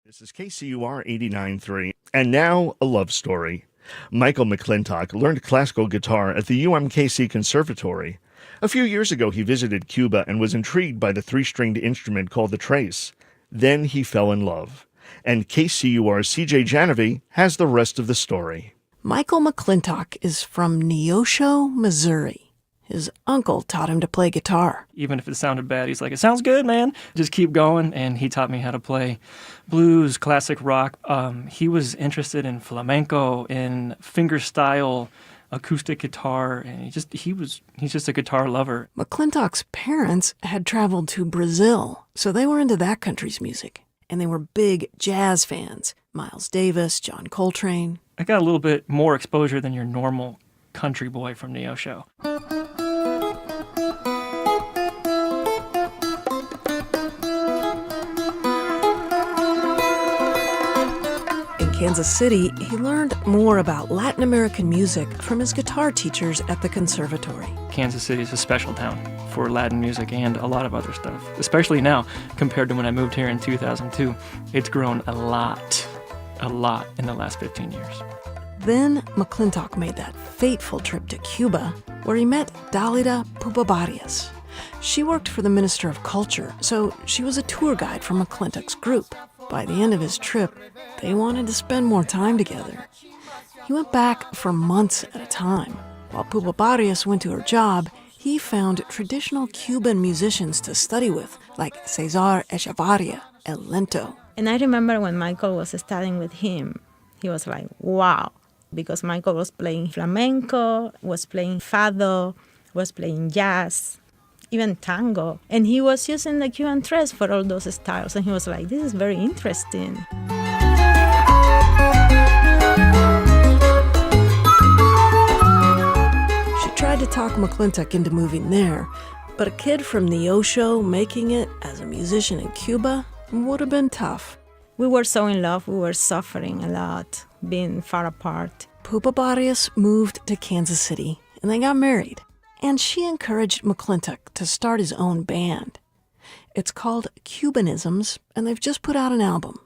This is KCUR 89.3, and now a love story. Michael McClintock learned classical guitar at the UMKC Conservatory. A few years ago, he visited Cuba and was intrigued by the three-stringed instrument called the trace. Then he fell in love. And KCUR's CJ Janovy has the rest of the story. Michael McClintock is from Neosho, Missouri. His uncle taught him to play guitar. Even if it sounded bad, he's like, it sounds good, man. Just keep going. And he taught me how to play blues, classic rock. He was interested in flamenco, in fingerstyle, acoustic guitar, and he's just a guitar lover. McClintock's parents had traveled to Brazil, so they were into that country's music. And they were big jazz fans. Miles Davis, John Coltrane. I got a little bit more exposure than your normal country boy from Neosho. In Kansas City, he learned more about Latin American music from his guitar teachers at the conservatory. Kansas City is a special town for Latin music and a lot of other stuff, especially now compared to when I moved here in 2002. It's grown a lot in the last 15 years. Then McClintock made that fateful trip to Cuba, where he met Dalida Pupabarias. She worked for the Minister of Culture, so she was a tour guide for McClintock's group. By the end of his trip, they wanted to spend more time together. He went back for months at a time. While Pupabarias went to her job, he found traditional Cuban musicians to study with, like Cesar Echevarria, El Lento. And I remember when Michael was studying with him, he was like, wow. Because Michael was playing flamenco, was playing fado, was playing jazz, even tango. And he was using the Cuban tres for all those styles. And he was like, this is very interesting. She tried to talk McClintock into moving there, but a kid from Neosho making it as a musician in Cuba would have been tough. We were so in love, we were suffering a lot, being far apart. Pupabarias moved to Kansas City, and they got married. And she encouraged McClintock to start his own band. It's called Cubanisms, and they've just put out an album.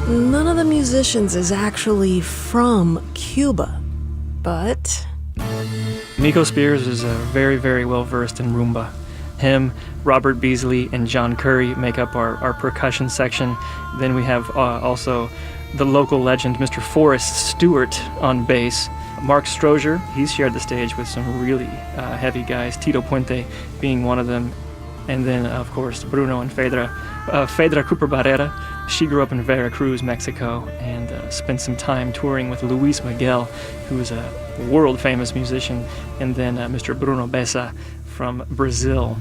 None of the musicians is actually from Cuba, but Nico Spears is very, very well versed in rumba. Him, Robert Beasley, and John Curry make up our percussion section. Then we have also the local legend, Mr. Forrest Stewart, on bass. Mark Strozier, he's shared the stage with some really heavy guys, Tito Puente being one of them. And then, of course, Bruno and Fedra. Fedra Cooper Barrera, she grew up in Veracruz, Mexico, and spent some time touring with Luis Miguel, who is a world-famous musician. And then Mr. Bruno Bessa from Brazil.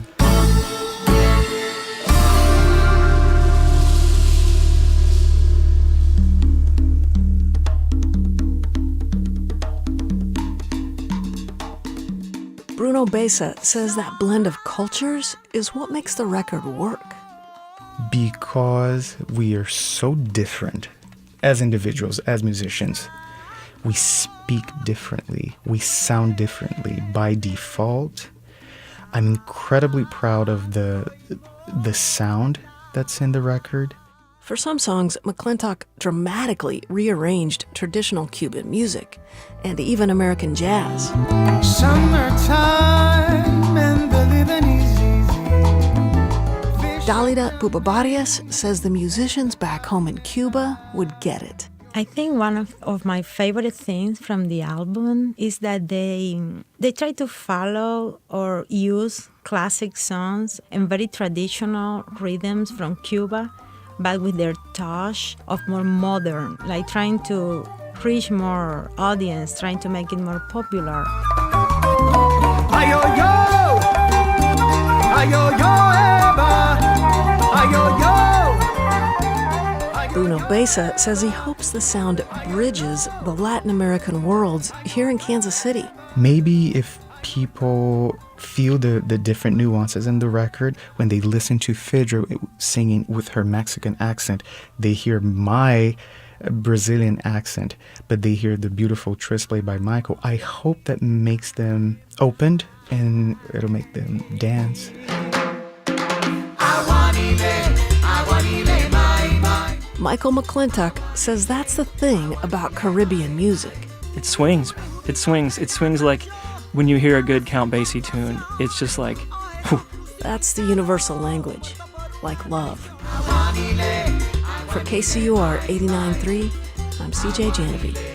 Bruno Bessa says that blend of cultures is what makes the record work. Because we are so different as individuals, as musicians. We speak differently. We sound differently by default. I'm incredibly proud of the sound that's in the record. For some songs, McClintock dramatically rearranged traditional Cuban music and even American jazz. Summertime and the living is easy. Dalida Pupabarias says the musicians back home in Cuba would get it. I think one of my favorite things from the album is that they try to follow or use classic songs and very traditional rhythms from Cuba, but with their touch of more modern, like trying to reach more audience, trying to make it more popular. Ayo-yo! Ayo-yo, Eva! Ayo-yo! Bruno Bessa says he hopes the sound bridges the Latin American worlds here in Kansas City. Maybe if people feel the different nuances in the record, when they listen to Fedra singing with her Mexican accent, they hear my Brazilian accent, but they hear the beautiful tris played by Michael. I hope that makes them opened and it'll make them dance. I want it. Michael McClintock says that's the thing about Caribbean music. It swings. It swings. It swings like when you hear a good Count Basie tune. It's just like, whew. That's the universal language, like love. For KCUR 89.3, I'm CJ Janovy.